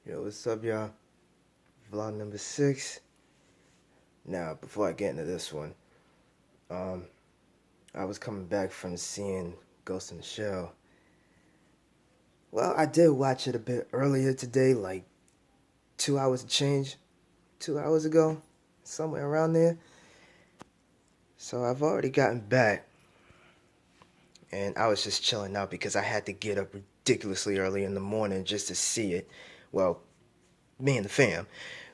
Yo, what's up, y'all? Vlog number 6. Now, before I get into this one, um, I was coming back from seeing Ghost in the Shell. Well, I did watch it a bit earlier today, like 2 hours to change, 2 hours ago, somewhere around there. So I've already gotten back, and I was just chilling out because I had to get up ridiculously early in the morning just to see it. Well, me and the fam,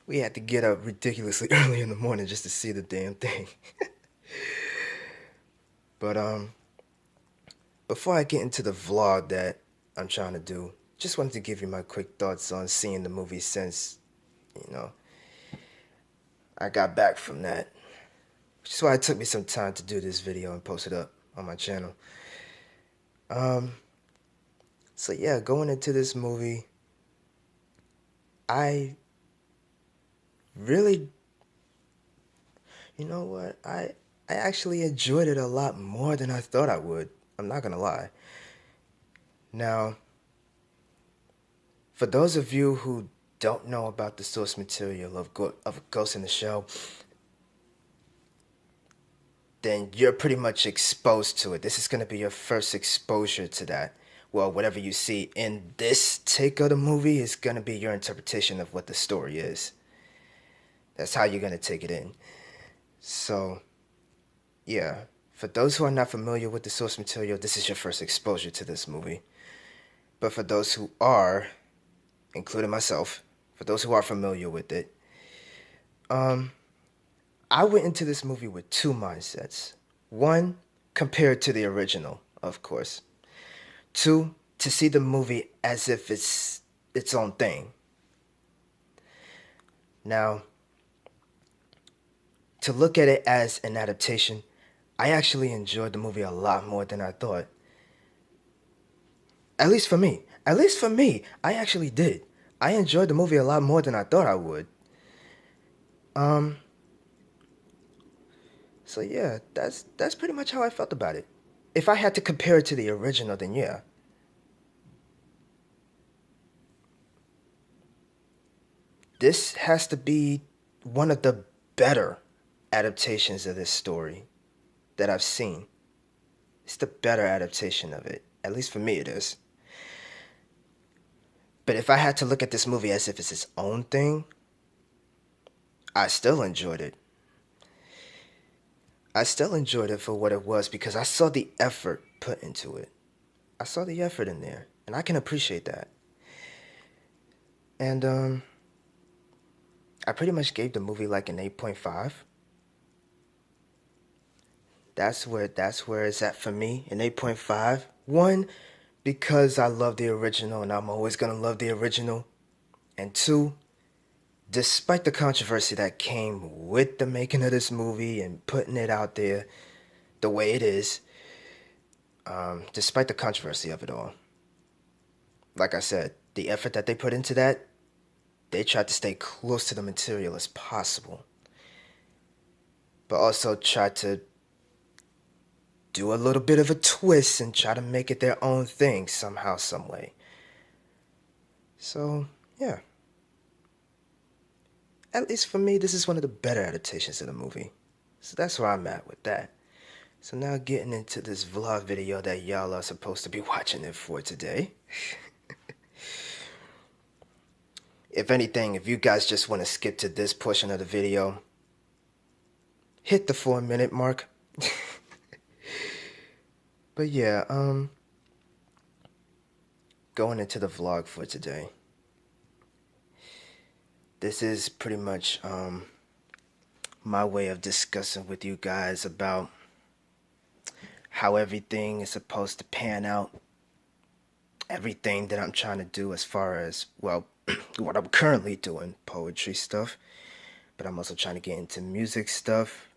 we had to get up ridiculously early in the morning just to see the damn thing. But before I get into the vlog that I'm trying to do, just wanted to give you my quick thoughts on seeing the movie since, you know, I got back from that. Which is why it took me some time to do this video and post it up on my channel. Um, so yeah, going into this movie, I really, you know what, I actually enjoyed it a lot more than I thought I would. I'm not gonna lie. Now, for those of you who don't know about the source material of Ghost in the Shell, then you're pretty much exposed to it. This is going to be your first exposure to that. Well, whatever you see in this take of the movie is going to be your interpretation of what the story is. That's how you're going to take it in. So, yeah, for those who are not familiar with the source material, this is your first exposure to this movie. But for those who are, including myself, for those who are familiar with it, I went into this movie with two mindsets. One, compared to the original, of course. Two, to see the movie as if it's its own thing. Now, to look at it as an adaptation, I actually enjoyed the movie a lot more than I thought. At least for me. At least for me, I actually did. I enjoyed the movie a lot more than I thought I would. So yeah, that's pretty much how I felt about it. If I had to compare it to the original, then yeah. This has to be one of the better adaptations of this story that I've seen. It's the better adaptation of it. At least for me, it is. But if I had to look at this movie as if it's its own thing, I still enjoyed it. I still enjoyed it for what it was because I saw the effort put into it. I saw the effort in there, and I can appreciate that. And I pretty much gave the movie like an 8.5. That's where it's at for me, an 8.5. One, because I love the original and I'm always gonna love the original. And two, despite the controversy that came with the making of this movie and putting it out there the way it is, despite the controversy of it all, like I said, the effort that they put into that, they tried to stay close to the material as possible, but also tried to do a little bit of a twist and try to make it their own thing somehow, some way. So, yeah. At least for me, this is one of the better adaptations of the movie. So that's where I'm at with that. So now getting into this vlog video that y'all are supposed to be watching it for today. If anything, if you guys just want to skip to this portion of the video, hit the 4-minute mark. But yeah, going into the vlog for today. This is pretty much my way of discussing with you guys about how everything is supposed to pan out. Everything that I'm trying to do as far as, well, what I'm currently doing, poetry stuff. But I'm also trying to get into music stuff.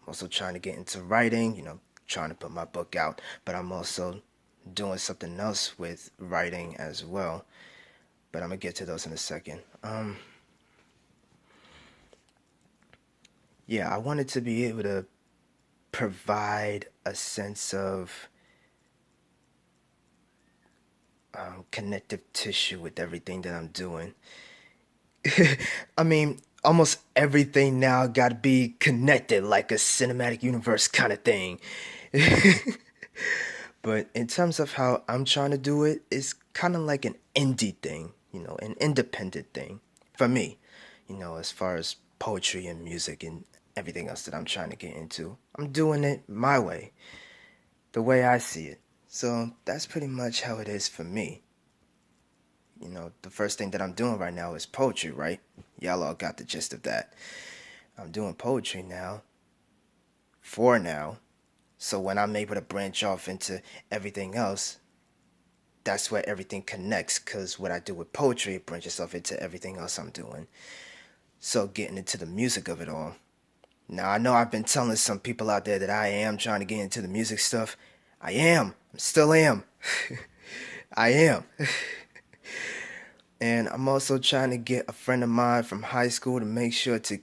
I'm also trying to get into writing, trying to put my book out. But I'm also doing something else with writing as well. But I'm going to get to those in a second. Yeah, I wanted to be able to provide a sense of connective tissue with everything that I'm doing. I mean, almost everything now got to be connected like a cinematic universe kind of thing. But in terms of how I'm trying to do it, it's kind of like an indie thing, an independent thing for me, as far as poetry and music and everything else that I'm trying to get into. I'm doing it my way, the way I see it. So that's pretty much how it is for me. The first thing that I'm doing right now is poetry, right? Y'all all got the gist of that. I'm doing poetry now, for now. So when I'm able to branch off into everything else, that's where everything connects. Because what I do with poetry, it branches off into everything else I'm doing. So getting into the music of it all. Now I know I've been telling some people out there that I am trying to get into the music stuff. I am. I still am. I am. And I'm also trying to get a friend of mine from high school to make sure to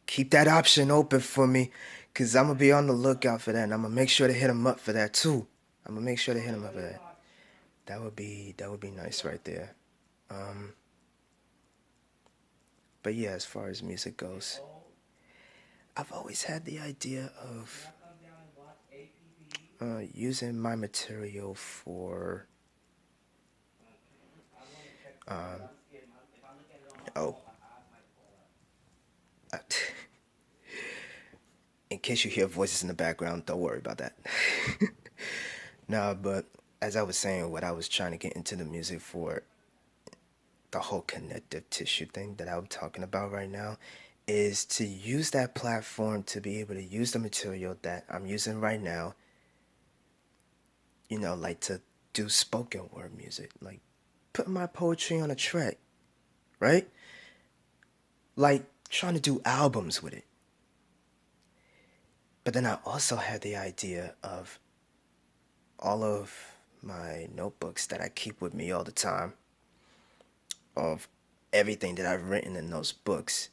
keep that option open for me. Cause I'm gonna be on the lookout for that, and I'm gonna make sure to hit him up for that too. I'm gonna make sure to hit him up for that. That would be nice right there. Um, but yeah, as far as music goes, I've always had the idea of using my material for um, oh, uh, in case you hear voices in the background, don't worry about that. Nah, but as I was saying, what I was trying to get into the music for, the whole connective tissue thing that I'm talking about right now, is to use that platform to be able to use the material that I'm using right now, like to do spoken word music, like put my poetry on a track, right? Like trying to do albums with it. But then I also had the idea of all of my notebooks that I keep with me all the time, of everything that I've written in those books.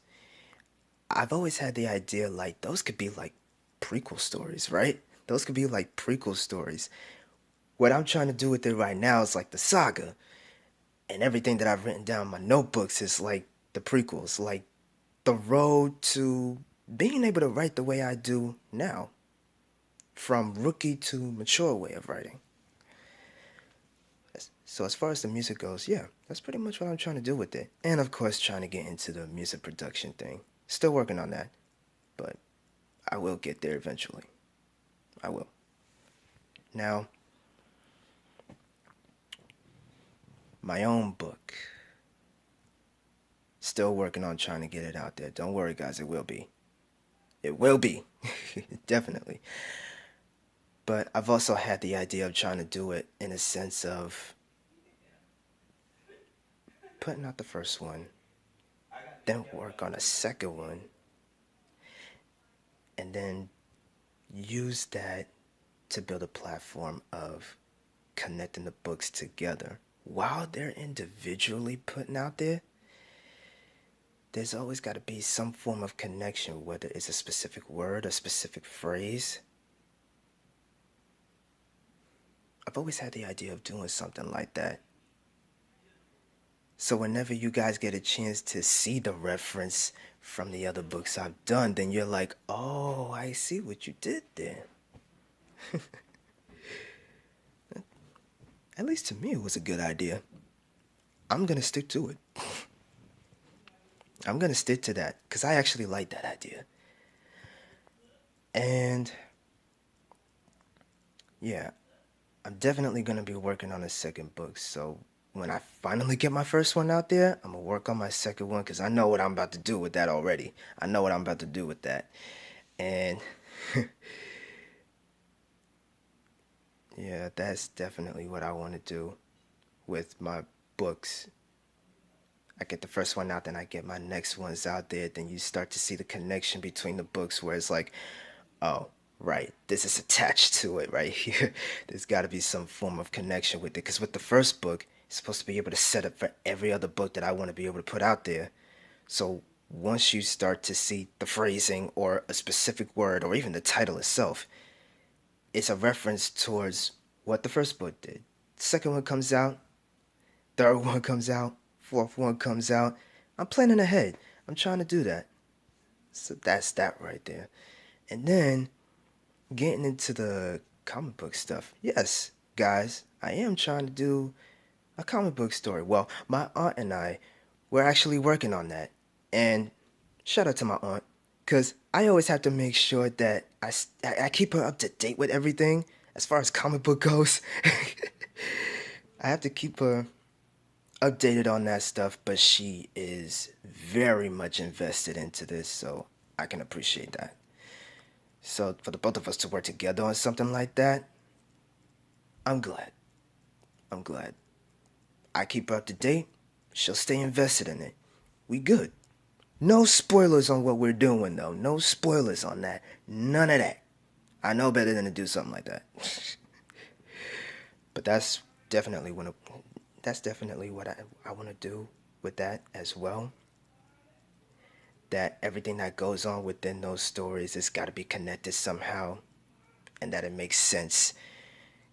I've always had the idea like those could be like prequel stories, right? Those could be like prequel stories. What I'm trying to do with it right now is like the saga, and everything that I've written down in my notebooks is like the prequels, like the road to being able to write the way I do now, from rookie to mature way of writing. So as far as the music goes, yeah, that's pretty much what I'm trying to do with it. And of course, trying to get into the music production thing. Still working on that, but I will get there eventually. I will. Now, my own book. Still working on trying to get it out there. Don't worry, guys, it will be. It will be. Definitely. But I've also had the idea of trying to do it in a sense of putting out the first one, then work on a second one, and then use that to build a platform of connecting the books together while they're individually putting out there. There's always got to be some form of connection, whether it's a specific word, a specific phrase. I've always had the idea of doing something like that. So whenever you guys get a chance to see the reference from the other books I've done, then you're like, oh, I see what you did there. At least to me, it was a good idea. I'm gonna stick to it. I'm gonna stick to that because I actually like that idea. And yeah, I'm definitely gonna be working on a second book. So when I finally get my first one out there, I'm gonna work on my second one because I know what I'm about to do with that already. I know what I'm about to do with that. And yeah, that's definitely what I want to do with my books. I get the first one out, then I get my next ones out there. Then you start to see the connection between the books where it's like, oh, right, this is attached to it right here. There's got to be some form of connection with it. Because with the first book, it's supposed to be able to set up for every other book that I want to be able to put out there. So once you start to see the phrasing or a specific word or even the title itself, it's a reference towards what the first book did. The second one comes out, third one comes out, fourth one comes out. I'm planning ahead. I'm trying to do that. So that's that right there. And then getting into the comic book stuff. Yes, guys, I am trying to do a comic book story. Well, my aunt and I, we're actually working on that. And shout out to my aunt, because I always have to make sure that I keep her up to date with everything as far as comic book goes. I have to keep her updated on that stuff, but she is very much invested into this, so I can appreciate that. So for the both of us to work together on something like that, I'm glad. I'm glad. I keep her up to date. She'll stay invested in it. We good. No spoilers on what we're doing though. No spoilers on that. None of that. I know better than to do something like that. But that's definitely what I want to do with that as well. That everything that goes on within those stories has got to be connected somehow, and that it makes sense.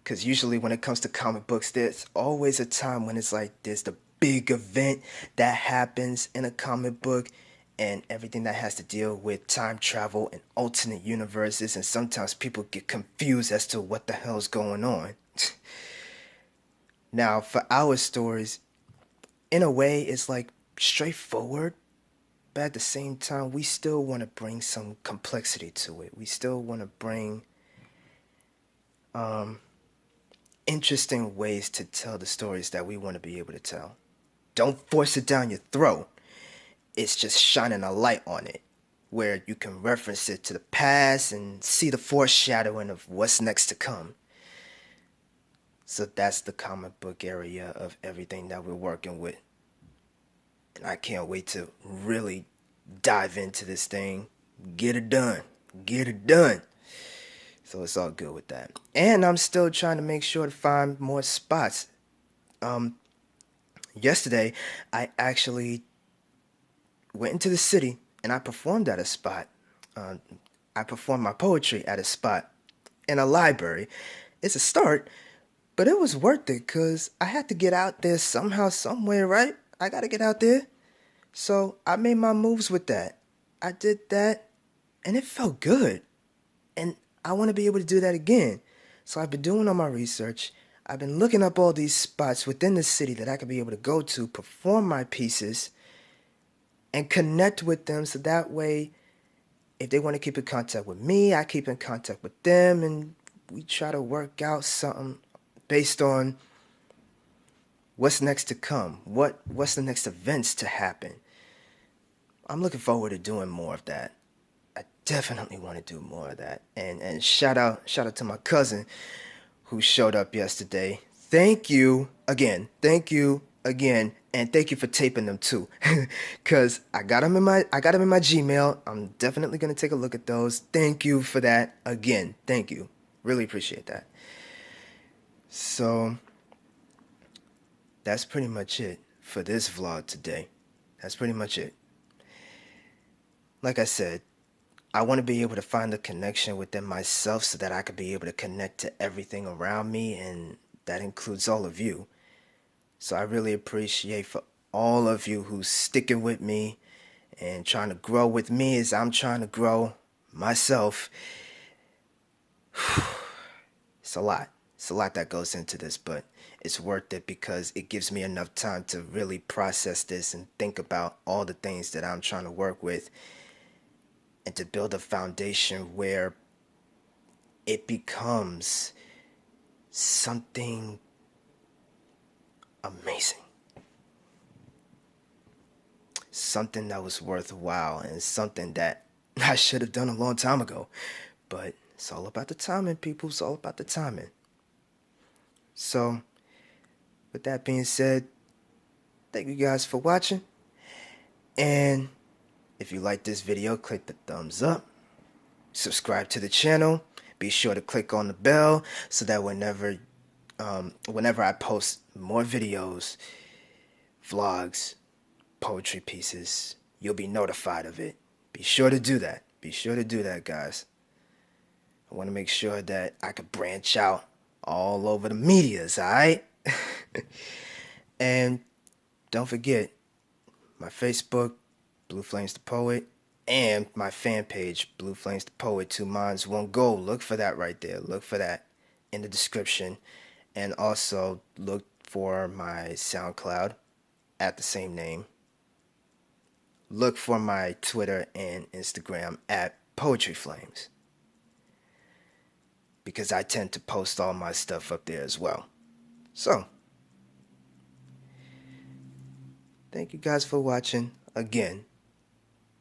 Because usually when it comes to comic books, there's always a time when it's like there's the big event that happens in a comic book, and everything that has to deal with time travel and alternate universes, and sometimes people get confused as to what the hell's going on. Now, for our stories, in a way, it's like straightforward, but at the same time, we still want to bring some complexity to it. We still want to bring interesting ways to tell the stories that we want to be able to tell. Don't force it down your throat. It's just shining a light on it, where you can reference it to the past and see the foreshadowing of what's next to come. So that's the comic book area of everything that we're working with. And I can't wait to really dive into this thing. Get it done. Get it done. So it's all good with that. And I'm still trying to make sure to find more spots. Yesterday, I actually went into the city and I performed at a spot. Uh, I performed my poetry at a spot in a library. It's a start, but it was worth it because I had to get out there somehow, somewhere, right? I got to get out there. So I made my moves with that. I did that and it felt good. And I want to be able to do that again. So I've been doing all my research. I've been looking up all these spots within the city that I could be able to go to, perform my pieces, and connect with them so that way, if they want to keep in contact with me, I keep in contact with them, and we try to work out something based on what's next to come, what's the next events to happen. I'm looking forward to doing more of that. I definitely want to do more of that. And shout out to my cousin who showed up yesterday. Thank you again. Thank you again. And thank you for taping them too. Cause I got them in my Gmail. I'm definitely gonna take a look at those. Thank you for that again. Thank you. Really appreciate that. So that's pretty much it for this vlog today. That's pretty much it. Like I said, I want to be able to find the connection within myself so that I could be able to connect to everything around me, and that includes all of you. So I really appreciate for all of you who's sticking with me and trying to grow with me as I'm trying to grow myself. It's a lot. It's a lot that goes into this, but it's worth it because it gives me enough time to really process this and think about all the things that I'm trying to work with, and to build a foundation where it becomes something amazing. Something that was worthwhile and something that I should have done a long time ago. But it's all about the timing, people. It's all about the timing. So, with that being said, thank you guys for watching. And if you like this video, click the thumbs up. Subscribe to the channel. Be sure to click on the bell so that whenever I post more videos, vlogs, poetry pieces, you'll be notified of it. Be sure to do that. Be sure to do that, guys. I want to make sure that I could branch out all over the medias, alright? And don't forget my Facebook, Blue Flames the Poet, and my fan page, Blue Flames the Poet. Two minds, one goal. Look for that right there. Look for that in the description. And also look for my SoundCloud at the same name. Look for my Twitter and Instagram at Poetry Flames, because I tend to post all my stuff up there as well. So, thank you guys for watching. Again,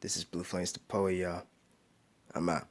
this is Blue Flames the Poet, y'all. I'm out.